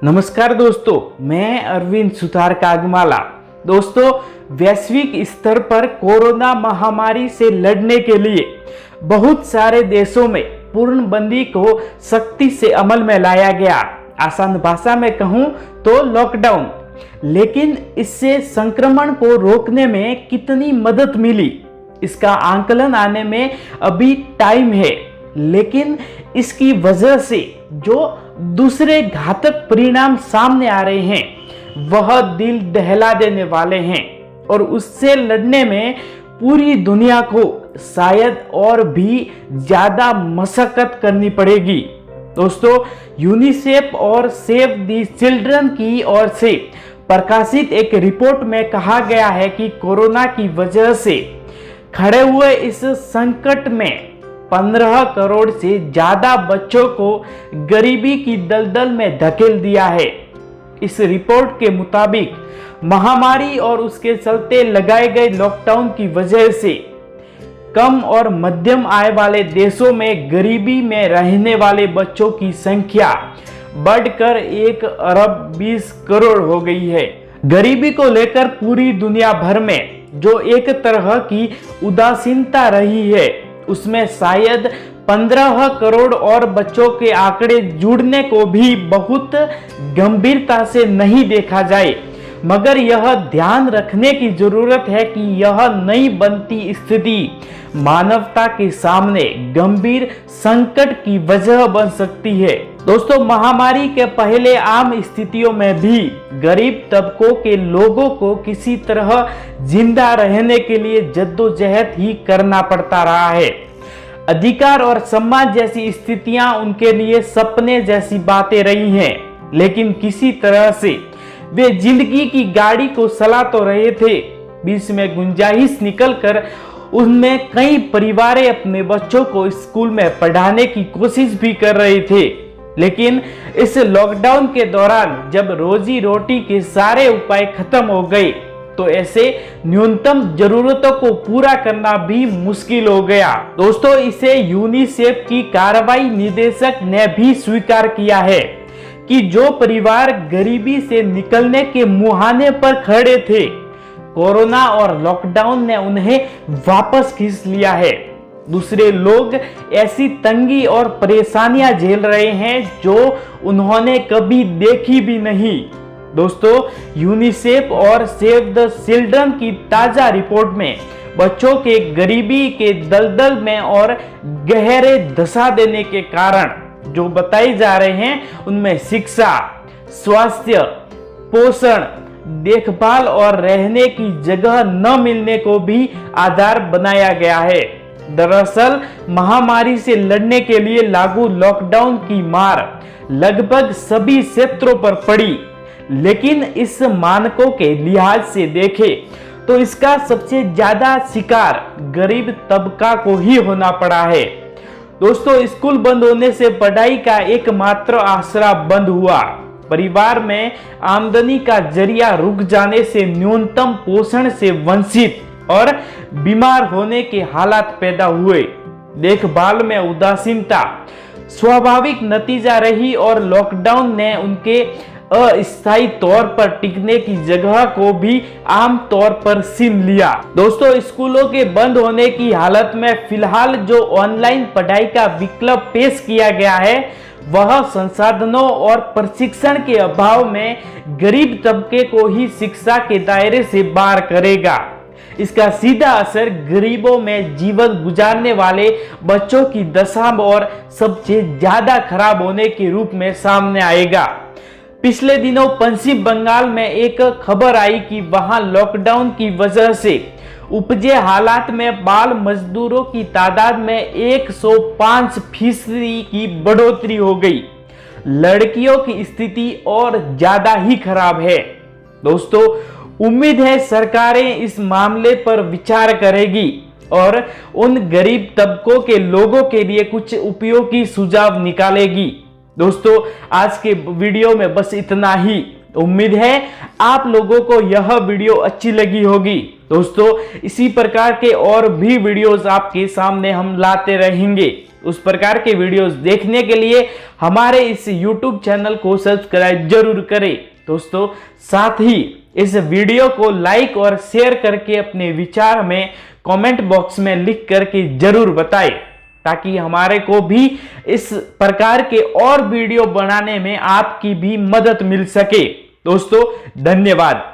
नमस्कार दोस्तों, मैं अरविंद सुतार कागमाला। दोस्तों, वैश्विक स्तर पर कोरोना महामारी से लड़ने के लिए बहुत सारे देशों में पूर्णबंदी को सख्ती से अमल में लाया गया। आसान भाषा में कहूं तो लॉकडाउन। लेकिन इससे संक्रमण को रोकने में कितनी मदद मिली, इसका आंकलन आने में अभी टाइम है। लेकिन इसकी वजह से जो दूसरे घातक परिणाम सामने आ रहे हैं वह दिल दहला देने वाले हैं और उससे लड़ने में पूरी दुनिया को शायद और भी ज्यादा मशक्कत करनी पड़ेगी। दोस्तों, यूनिसेफ और सेव द चिल्ड्रन की ओर से प्रकाशित एक रिपोर्ट में कहा गया है कि कोरोना की वजह से खड़े हुए इस संकट में 15 करोड़ से ज्यादा बच्चों को गरीबी की दलदल में धकेल दिया है। इस रिपोर्ट के मुताबिक महामारी और उसके चलते लगाए गए लॉकडाउन की वजह से कम और मध्यम आय वाले देशों में गरीबी में रहने वाले बच्चों की संख्या बढ़कर 1 अरब 20 करोड़ हो गई है। गरीबी को लेकर पूरी दुनिया भर में जो एक तरह की उदासीनता रही है, उसमें शायद 15 करोड़ और बच्चों के आंकड़े जुड़ने को भी बहुत गंभीरता से नहीं देखा जाए। मगर यह ध्यान रखने की जरूरत है कि यह नई बनती स्थिति मानवता के सामने गंभीर संकट की वजह बन सकती है। दोस्तों, महामारी के पहले आम स्थितियों में भी गरीब तबकों के लोगों को किसी तरह जिंदा रहने के लिए जद्दोजहद ही करना पड़ता रहा है। अधिकार और सम्मान जैसी स्थितियां उनके लिए सपने जैसी बातें रही हैं, लेकिन किसी तरह से वे जिंदगी की गाड़ी को चला तो रहे थे। बीच में गुंजाइश निकलकर उनमें कई परिवारें अपने बच्चों को स्कूल में पढ़ाने की कोशिश भी कर रहे थे। लेकिन इस लॉकडाउन के दौरान जब रोजी रोटी के सारे उपाय खत्म हो गए तो ऐसे न्यूनतम जरूरतों को पूरा करना भी मुश्किल हो गया। दोस्तों, इसे यूनिसेफ की कार्रवाई निदेशक ने भी स्वीकार किया है कि जो परिवार गरीबी से निकलने के मुहाने पर खड़े थे, कोरोना और लॉकडाउन ने उन्हें वापस खींच लिया है। दूसरे लोग ऐसी तंगी और परेशानियां झेल रहे हैं जो उन्होंने कभी देखी भी नहीं। दोस्तों, यूनिसेफ और सेव द चिल्ड्रन की ताजा रिपोर्ट में बच्चों के गरीबी के दलदल में और गहरे धंसा देने के कारण जो बताए जा रहे हैं उनमें शिक्षा, स्वास्थ्य, पोषण, देखभाल और रहने की जगह न मिलने को भी आधार बनाया गया है। दरअसल महामारी से लड़ने के लिए लागू लॉकडाउन की मार लगभग सभी क्षेत्रों पर पड़ी, लेकिन इस मानकों के लिहाज से देखें तो इसका सबसे ज्यादा शिकार गरीब तबका को ही होना पड़ा है। दोस्तों, स्कूल बंद होने से पढ़ाई का एकमात्र आसरा बंद हुआ। परिवार में आमदनी का जरिया रुक जाने से न्यूनतम पोषण से वंचित और बीमार होने के हालात पैदा हुए। देखभाल में उदासीनता स्वाभाविक नतीजा रही और लॉकडाउन ने उनके अस्थायी तौर पर टिकने की जगह को भी आम तौर पर छीन लिया। दोस्तों, स्कूलों के बंद होने की हालत में फिलहाल जो ऑनलाइन पढ़ाई का विकल्प पेश किया गया है वह संसाधनों और प्रशिक्षण के अभाव में गरीब तबके को ही शिक्षा के दायरे से बाहर करेगा। इसका सीधा असर गरीबों में जीवन गुजारने वाले बच्चों की दशा और सबसे ज्यादा खराब होने के रूप में सामने आएगा। पिछले दिनों पश्चिम बंगाल में एक खबर आई कि वहां लॉकडाउन की वजह से उपजे हालात में बाल मजदूरों की तादाद में 105% की बढ़ोतरी हो गई। लड़कियों की स्थिति और ज्यादा ही खराब है। दोस्तों, उम्मीद है सरकारें इस मामले पर विचार करेगी और उन गरीब तबकों के लोगों के लिए कुछ उपयोगी सुझाव निकालेगी। दोस्तों, आज के वीडियो में बस इतना ही। उम्मीद है आप लोगों को यह वीडियो अच्छी लगी होगी। दोस्तों, इसी प्रकार के और भी वीडियोस आपके सामने हम लाते रहेंगे। उस प्रकार के वीडियोस देखने के लिए हमारे इस YouTube चैनल को सब्सक्राइब जरूर करें दोस्तों। साथ ही इस वीडियो को लाइक और शेयर करके अपने विचार हमें कमेंट बॉक्स में लिख करके जरूर बताएं, ताकि हमारे को भी इस प्रकार के और वीडियो बनाने में आपकी भी मदद मिल सके। दोस्तों धन्यवाद।